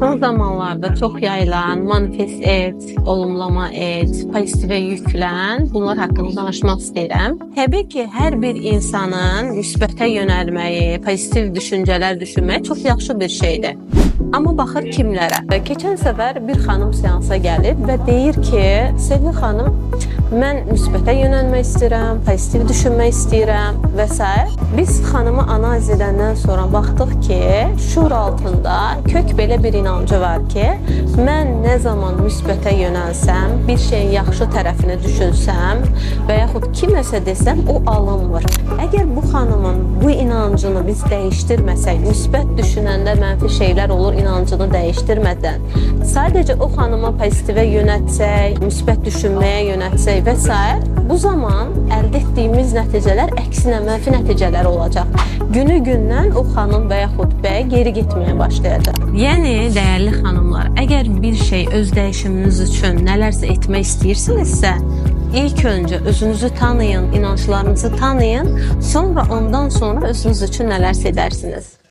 Son zamanlarda çox yayılan manifest et, olumlama et, pozitivə yüklən, bunlar haqqında danışmaq istəyirəm. Təbii ki, hər bir insanın müsbətə yönəlməyi, pozitiv düşüncələr düşünməyi çox yaxşı bir şeydir. Amma baxır kimlərə. Keçən səfər bir xanım seansa gəlib və deyir ki, Selvi xanım, mən müsbətə yönəlmək istəyirəm, pozitiv düşünmək istəyirəm və s. Biz xanımı analiz edəndən sonra baxdıq ki, şuur altında kök belə bir inancı var ki, mən nə zaman müsbətə yönəlsəm, bir şeyin yaxşı tərəfini düşünsəm və yaxud kiməsə desəm, o alınmır. Əgər bu xanımın bu inancını biz dəyişdirməsək, müsbət düşünəndə mənfi şeylər olur inancını dəyişdirmədən, sadəcə o xanıma pozitivə yönəltsək, müsbət düşünməyə yönəltsək və s. bu zaman əldə etdiyimiz nəticələr əksinə mənfi nəticələr olacaq. Günü-gündən o xanım və yaxud bəy geri getməyə başlayacaq. Yəni, dəyərli xanımlar, əgər bir şey öz dəyişiminiz üçün nələrsə etmək istəyirsinizsə, ilk öncə özünüzü tanıyın, inanclarınızı tanıyın, sonra ondan sonra özünüz üçün nələrsə edərsiniz.